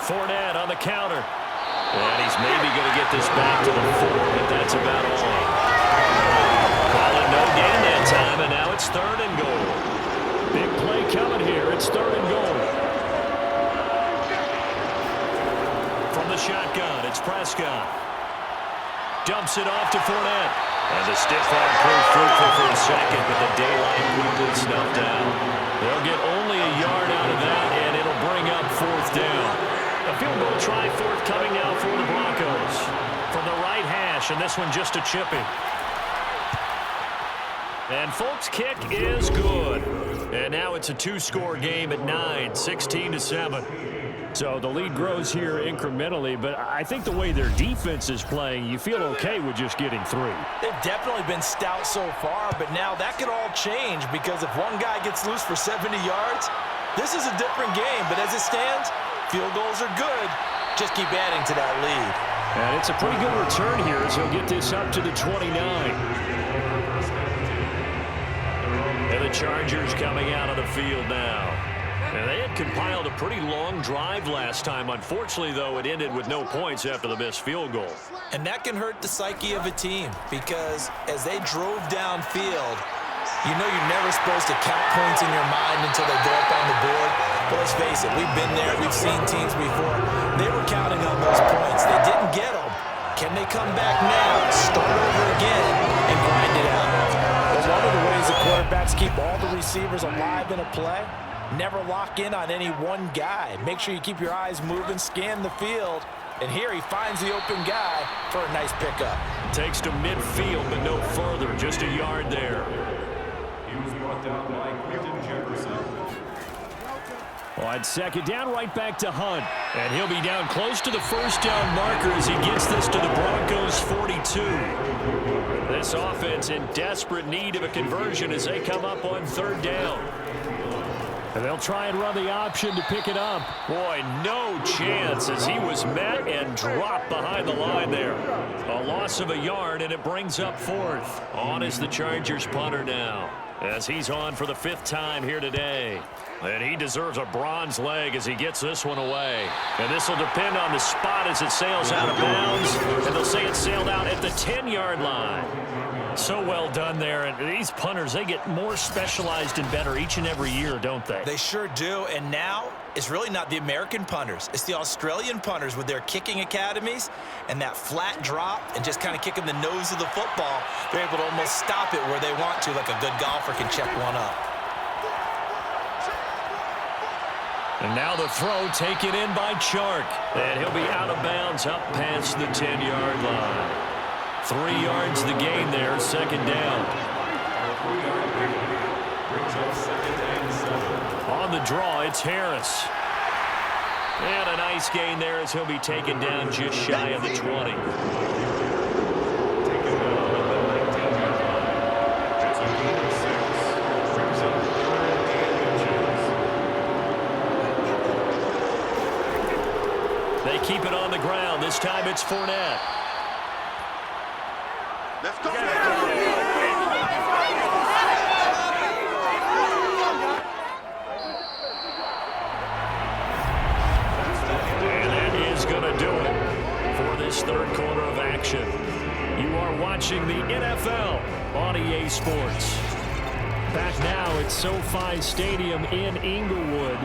Speaker 5: Fournette on the counter. And he's maybe going to get this back to the 4, but that's about all. Calling no gain that time, and now it's 3rd and goal. Big play coming here. It's 3rd and goal. From the shotgun, it's Prescott. Dumps it off to Fournette. And the stiff arm proved fruitful for a second, but the daylight quickly snuffed out. They'll get only a yard out of that, and it'll bring up 4th down. A field goal try forthcoming now for the Broncos. From the right hash, and this one just a chipping. And Folk's kick is good. And now it's a 2-score game at 9, 16-7. So the lead grows here incrementally, but I think the way their defense is playing, you feel okay with just getting 3.
Speaker 7: They've definitely been stout so far, but now that could all change because if one guy gets loose for 70 yards, this is a different game. But as it stands, field goals are good. Just keep adding to that lead.
Speaker 5: And it's a pretty good return here as he'll get this up to the 29. And the Chargers coming out of the field now. And they had compiled a pretty long drive last time. Unfortunately, though, it ended with no points after the missed field goal.
Speaker 3: And that can hurt the psyche of a team because as they drove downfield, you know you're never supposed to count points in your mind until they go up on the board. But let's face it, we've been there. We've seen teams before. They were counting on those points. They didn't get them. Can they come back now, start over again, and grind it out?
Speaker 7: Well, one of the ways the quarterbacks keep all the receivers alive in a play, never lock in on any one guy. Make sure you keep your eyes moving, scan the field. And here he finds the open guy for a nice pickup.
Speaker 5: Takes to midfield, but no further. Just a yard there.
Speaker 4: He was brought down by Quentin Jefferson.
Speaker 5: Well, it's 2nd down, right back to Hunt. And he'll be down close to the 1st down marker as he gets this to the Broncos 42. This offense in desperate need of a conversion as they come up on 3rd down. And they'll try and run the option to pick it up. Boy, no chance as he was met and dropped behind the line there. A loss of a yard, and it brings up 4th. On is the Chargers punter now, as he's on for the 5th time here today. And he deserves a bronze leg as he gets this one away. And this will depend on the spot as it sails out of bounds. And they'll say it sailed out at the 10-yard line. So well done there. And these punters, they get more specialized and better each and every year, don't they?
Speaker 3: They sure do. And now it's really not the American punters. It's the Australian punters with their kicking academies and that flat drop and just kind of kicking the nose of the football. They're able to almost stop it where they want to, like a good golfer can check one up.
Speaker 5: And now the throw taken in by Chark. And he'll be out of bounds up past the 10-yard line. 3 yards the gain there, 2nd down. On the draw, it's Harris. And a nice gain there as he'll be taken down just shy of the 20. They keep it on the ground. This time it's Fournette.
Speaker 8: Let's go.
Speaker 5: And that is going to do it for this 3rd quarter of action. You are watching the NFL on EA Sports. Back now at SoFi Stadium in Inglewood.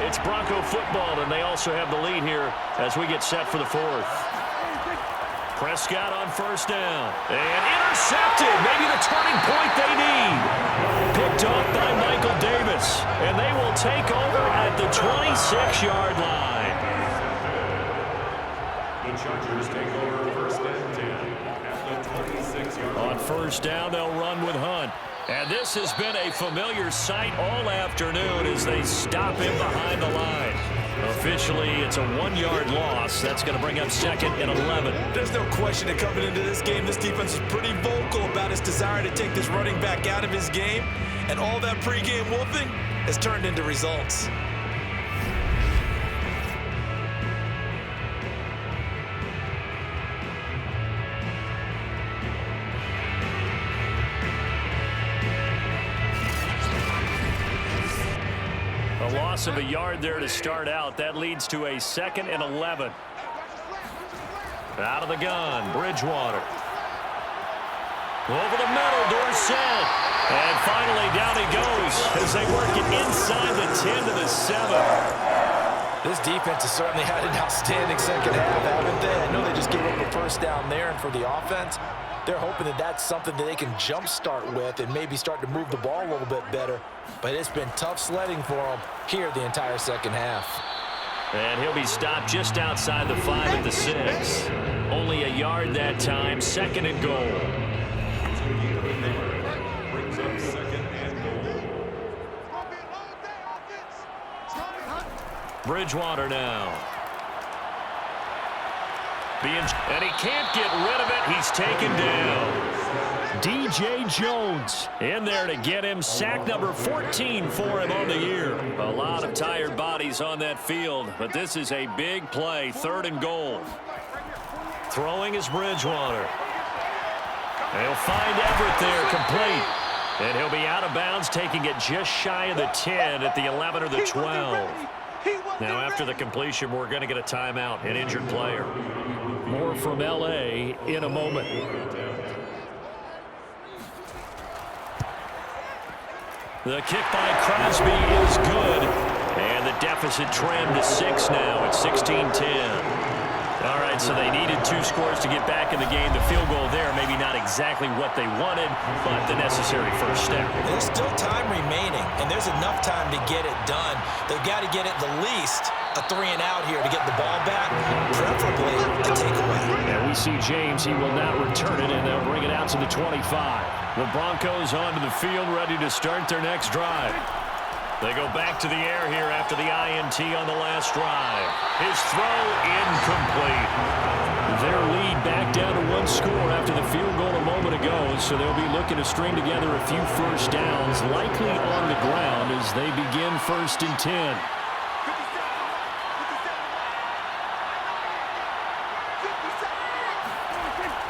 Speaker 5: It's Bronco football, and they also have the lead here as we get set for the 4th. Prescott on 1st down. And intercepted. Maybe the turning point they need. Picked off by Michael Davis. And they will take over at the 26-yard line.
Speaker 4: The Chargers take over 1st and 10 at the 26-yard line.
Speaker 5: On 1st down, they'll run with Hunt. And this has been a familiar sight all afternoon as they stop him behind the line. Officially, it's a 1-yard loss. That's going to bring up 2nd and 11.
Speaker 3: There's no question that coming into this game, this defense is pretty vocal about its desire to take this running back out of his game. And all that pregame wolfing has turned into results.
Speaker 5: A loss of a yard there to start out. That leads to a 2nd and 11. Out of the gun, Bridgewater. Over the middle, Dorsett. And finally, down he goes as they work it inside the 10 to the 7.
Speaker 7: This defense has certainly had an outstanding second half, haven't they? I know they just gave up a first down there, and for the offense, they're hoping that that's something that they can jumpstart with and maybe start to move the ball a little bit better. But it's been tough sledding for them here the entire second half.
Speaker 5: And he'll be stopped just outside the 5 at the 6. Only a yard that time, 2nd and goal.
Speaker 4: Brings up 2nd and goal.
Speaker 5: Bridgewater now. And he can't get rid of it. He's taken down. DJ Jones in there to get him. Sack number 14 for him on the year. A lot of tired bodies on that field, but this is a big play. 3rd and goal. Throwing is Bridgewater. He'll find Everett there, complete. And he'll be out of bounds, taking it just shy of the 10 at the 11 or the 12. Now, after the completion, we're going to get a timeout, an injured player. More from L.A. in a moment. The kick by Crosby is good. And the deficit trimmed to 6 now at 16-10. All right, so they needed 2 scores to get back in the game. The field goal there, maybe not exactly what they wanted, but the necessary first step.
Speaker 3: There's still time remaining, and there's enough time to get it done. They've got to get at the least a 3 and out here to get the ball back, preferably a takeaway.
Speaker 5: And we see James. He will not return it, and they'll bring it out to the 25. The Broncos onto the field, ready to start their next drive. They go back to the air here after the INT on the last drive. His throw incomplete. Their lead back down to 1 score after the field goal a moment ago, so they'll be looking to string together a few first downs, likely on the ground as they begin 1st and 10.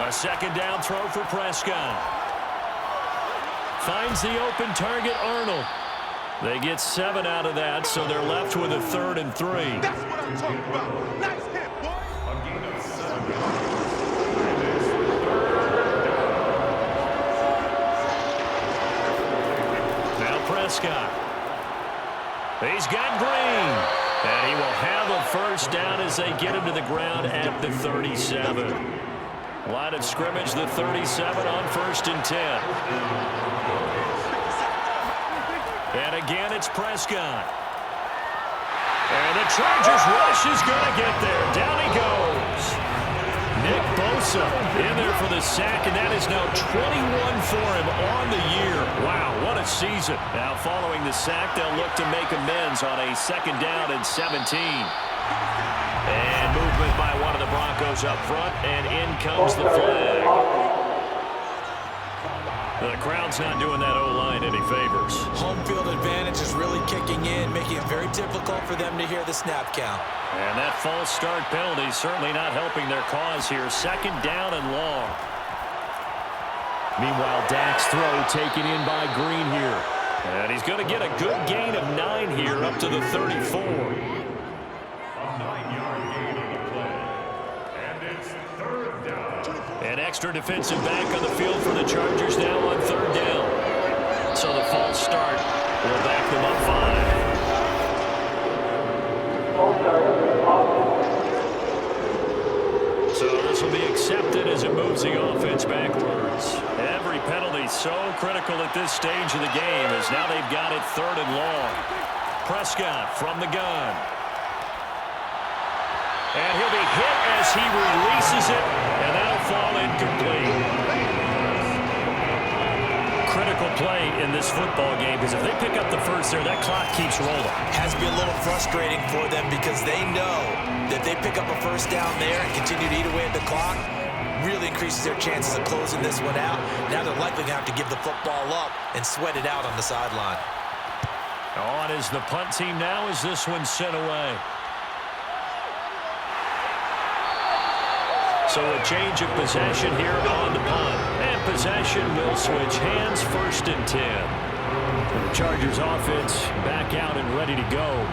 Speaker 5: A 2nd down throw for Prescott. Finds the open target, Arnold. They get 7 out of that, so they're left with a 3rd and 3.
Speaker 8: That's what I'm talking about. Nice hit, boy.
Speaker 4: A gain of 7.
Speaker 5: Now Prescott. He's got Green. And he will have a first down as they get him to the ground at the 37. Line of scrimmage, the 37 on 1st and 10. And again, it's Prescott. And the Chargers rush is going to get there. Down he goes. Nick Bosa in there for the sack, and that is now 21 for him on the year. Wow, what a season. Now, following the sack, they'll look to make amends on a 2nd down and 17. And movement by one of the Broncos up front, and in comes the flag. The crowd's not doing that O-line any favors.
Speaker 3: Home field advantage is really kicking in, making it very difficult for them to hear the snap count.
Speaker 5: And that false start penalty certainly not helping their cause here. 2nd down and long. Meanwhile, Dak's throw taken in by Green here. And he's going to get a good gain of 9 here up to the 34.
Speaker 4: A 9-yard gain on the play. And it's 3rd down.
Speaker 5: An extra defensive back on the field for the Chargers now on 3rd down. So the false start will back them up 5. So this will be accepted as it moves the offense backwards. Every penalty so critical at this stage of the game as now they've got it 3rd and long. Prescott from the gun. And he'll be hit as he releases it, and that'll fall incomplete. Critical play in this football game, because if they pick up the first there, that clock keeps rolling.
Speaker 3: Has to be a little frustrating for them because they know that if they pick up a first down there and continue to eat away at the clock, really increases their chances of closing this one out. Now they're likely going to have to give the football up and sweat it out on the sideline.
Speaker 5: On is the punt team now as this one's sent away. So a change of possession here on the punt. And possession will switch hands, 1st and 10. And the Chargers offense back out and ready to go.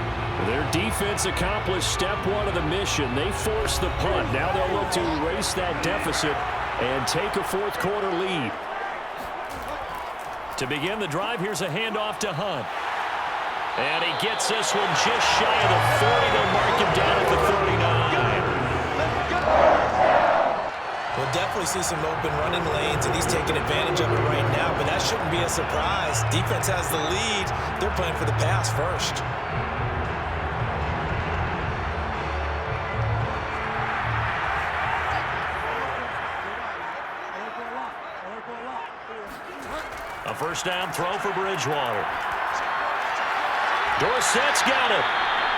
Speaker 5: Their defense accomplished step one of the mission. They forced the punt. Now they'll look to erase that deficit and take a fourth quarter lead. To begin the drive, here's a handoff to Hunt. And he gets this one just shy of the 40. They'll mark him down at the 39.
Speaker 3: We'll definitely see some open running lanes, and he's taking advantage of it right now, but that shouldn't be a surprise. Defense has the lead. They're playing for the pass first.
Speaker 2: A first down throw for Bridgewater. Dorsett's got it.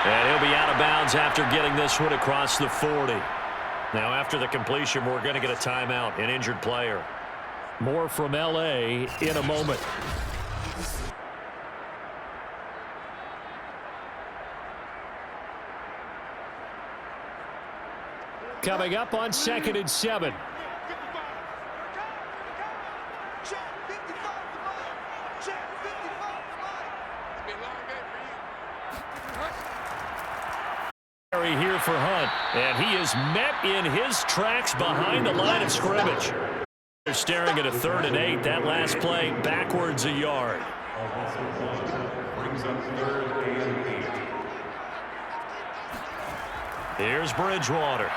Speaker 2: And he'll be out of bounds after getting this one across the 40. Now after the completion, we're going to get a timeout, an injured player.
Speaker 5: More from L.A. in a moment. Coming up on 2nd and 7. Here for Hunt, and he is met in his tracks behind the line of scrimmage. They're staring at a 3rd and 8. That last play backwards a yard.
Speaker 4: Brings up 3rd and 8.
Speaker 2: Here's Bridgewater.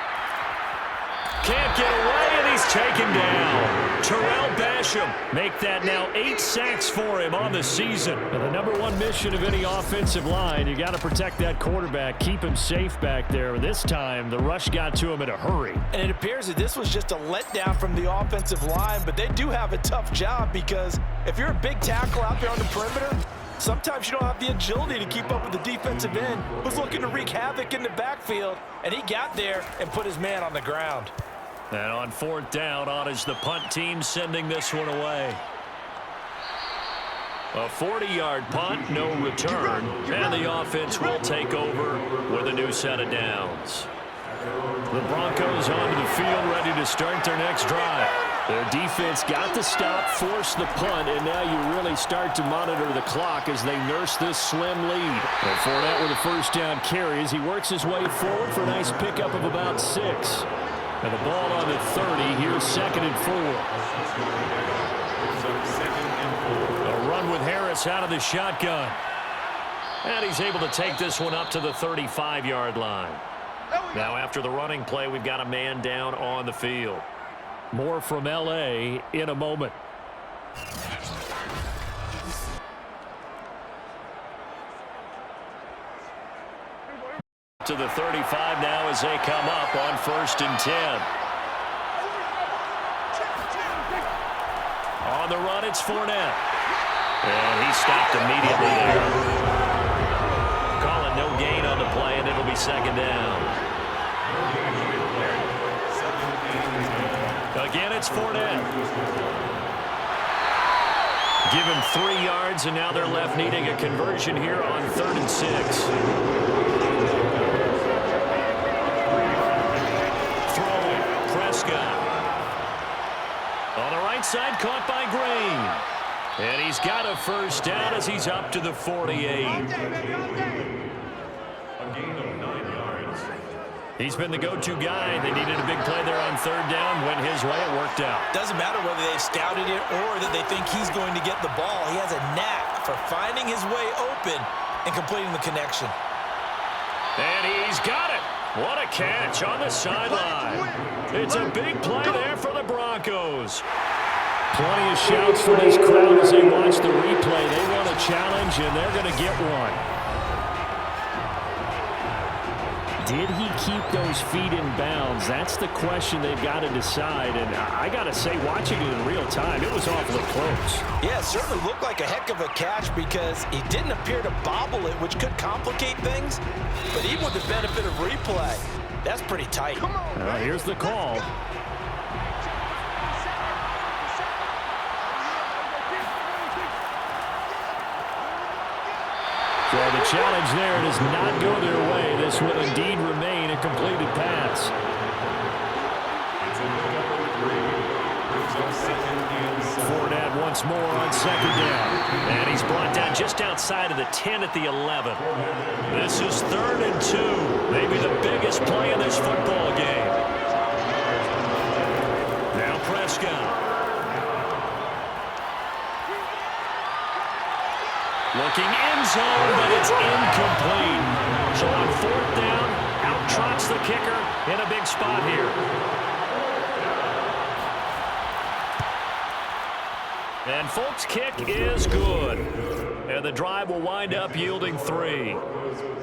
Speaker 2: Can't get away, and he's taken down. Terrell Basham make that now 8 sacks for him on the season.
Speaker 5: And the #1 mission of any offensive line, you got to protect that quarterback, keep him safe back there. This time, the rush got to him in a hurry.
Speaker 7: And it appears that this was just a letdown from the offensive line, but they do have a tough job because if you're a big tackle out there on the perimeter, sometimes you don't have the agility to keep up with the defensive end who's looking to wreak havoc in the backfield, and he got there and put his man on the ground.
Speaker 2: And on 4th down, on is the punt team sending this one away. A 40-yard punt, no return, and the offense will take over with a new set of downs.
Speaker 5: The Broncos onto the field, ready to start their next drive. Their defense got the stop, forced the punt, and now you really start to monitor the clock as they nurse this slim lead. And Fournette with a first down carry as he works his way forward for a nice pickup of about 6. And the ball on the 30. Here's 2nd and 4.
Speaker 2: A run with Harris out of the shotgun. And he's able to take this one up to the 35-yard line. Now after the running play, we've got a man down on the field.
Speaker 5: More from L.A. in a moment.
Speaker 2: To the 35 now as they come up on 1st and 10. On the run, it's Fournette. And he stopped immediately there. Calling no gain on the play, and it'll be 2nd down. Again, it's Fournette. Give him 3 yards, and now they're left needing a conversion here on 3rd and 6. On the right side, caught by Green. And he's got a first down as he's up to the 48.
Speaker 4: A gain of 9 yards.
Speaker 2: He's been the go-to guy. They needed a big play there on 3rd down. Went his way. It worked out.
Speaker 3: Doesn't matter whether they've scouted it or that they think he's going to get the ball. He has a knack for finding his way open and completing the connection.
Speaker 2: And he's got it. What a catch on the sideline. It's a big play there for the Broncos.
Speaker 5: Plenty of shouts for this crowd as they watch the replay. They want a challenge, and they're going to get one. Did he keep those feet in bounds? That's the question they've got to decide. And I got to say, watching it in real time, it was awfully close.
Speaker 7: Yeah, it certainly looked like a heck of a catch because he didn't appear to bobble it, which could complicate things. But even with the benefit of replay, that's pretty tight.
Speaker 5: Here's the call. So the challenge there does not go their way. This will indeed remain a completed pass. Fournette once once more on second down. And he's brought down just outside of the 10 at the 11. This is 3rd and 2. Maybe the biggest play in this football game. Now Prescott. Looking end zone, but it's incomplete. So on 4th down, out trots the kicker in a big spot here. And Folk's kick is good. And the drive will wind up yielding 3.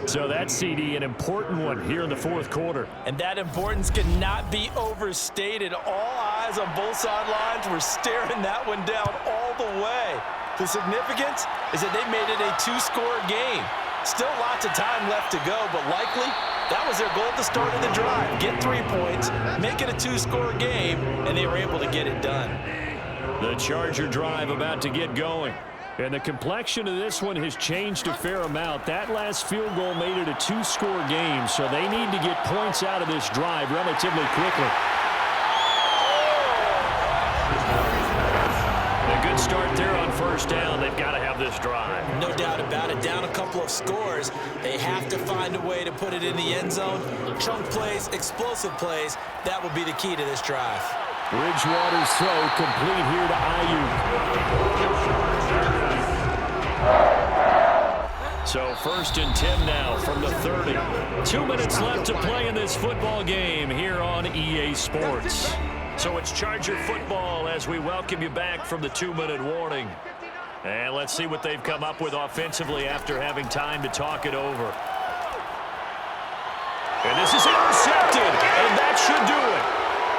Speaker 5: So that's, CD, an important one here in the 4th quarter.
Speaker 7: And that importance cannot be overstated. All eyes on both sidelines were staring that one down all the way. The significance is that they made it a 2-score game. Still lots of time left to go, but likely that was their goal at the start of the drive. Get 3 points, make it a 2-score game, and they were able to get it done.
Speaker 5: The Charger drive about to get going. And the complexion of this one has changed a fair amount. That last field goal made it a 2-score game, so they need to get points out of this drive relatively quickly. A good start there on 1st down. They've got to have this drive.
Speaker 3: No doubt about it. Down a couple of scores. They have to find a way to put it in the end zone. Chunk plays, explosive plays. That will be the key to this drive.
Speaker 5: Bridgewater's throw complete here to Ayuk. So 1st and 10 now from the 30. 2 minutes left to play in this football game here on EA Sports. So it's Charger football as we welcome you back from the 2-minute warning. And let's see what they've come up with offensively after having time to talk it over. And this is intercepted, and that should do it.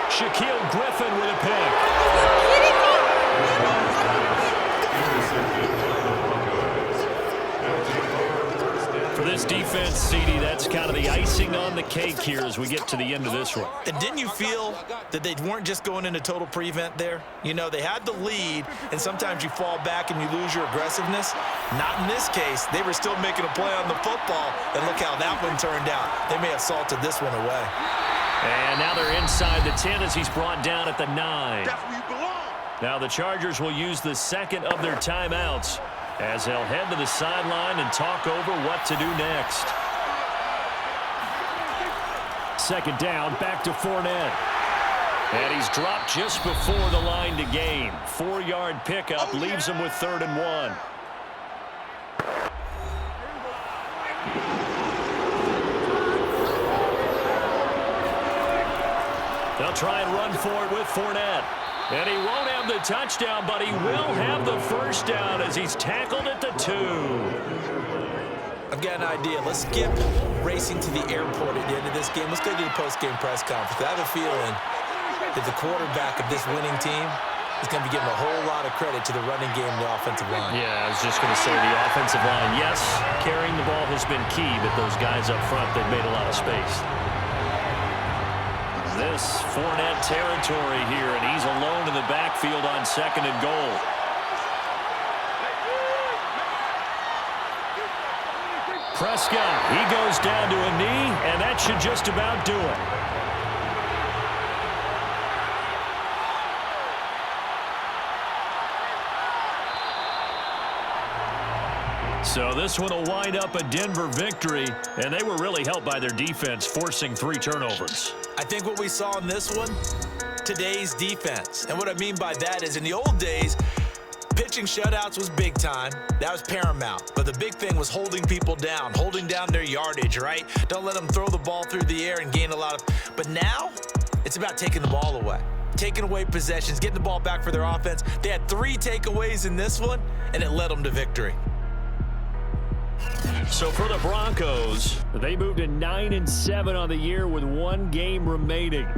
Speaker 5: Shaquille Griffin with a pick. For this defense, CD, that's kind of the icing on the cake here as we get to the end of this one.
Speaker 3: And didn't you feel that they weren't just going into total prevent there? You know, they had the lead, and sometimes you fall back and you lose your aggressiveness. Not in this case. They were still making a play on the football, and look how that one turned out. They may have salted this one away.
Speaker 5: And now they're inside the 10 as he's brought down at the 9.
Speaker 8: That's where you belong.
Speaker 5: Now the Chargers will use the 2nd of their timeouts as they'll head to the sideline and talk over what to do next. 2nd down, back to Fournette. And he's dropped just before the line to gain. 4-yard pickup leaves him with 3rd and 1. They'll try and run for it with Fournette. And he won't have the touchdown, but he will have the 1st down as he's tackled at the 2.
Speaker 3: I've got an idea. Let's skip racing to the airport at the end of this game. Let's go to the post-game press conference. I have a feeling that the quarterback of this winning team is going to be giving a whole lot of credit to the running game and the offensive line.
Speaker 5: Yeah, I was just going to say the offensive line. Yes, carrying the ball has been key, but those guys up front, they've made a lot of space. This Fournette territory here, and he's alone in the backfield on 2nd and goal. Prescott, he goes down to a knee, and that should just about do it. So this one will wind up a Denver victory, and they were really helped by their defense, forcing 3 turnovers.
Speaker 3: I think what we saw in this one, today's defense. And what I mean by that is in the old days, pitching shutouts was big time. That was paramount. But the big thing was holding people down, holding down their yardage, right? Don't let them throw the ball through the air and gain a lot of... But now, it's about taking the ball away. Taking away possessions, getting the ball back for their offense. They had 3 takeaways in this one, and it led them to victory.
Speaker 5: So for the Broncos, they moved to 9-7 on the year with 1 game remaining.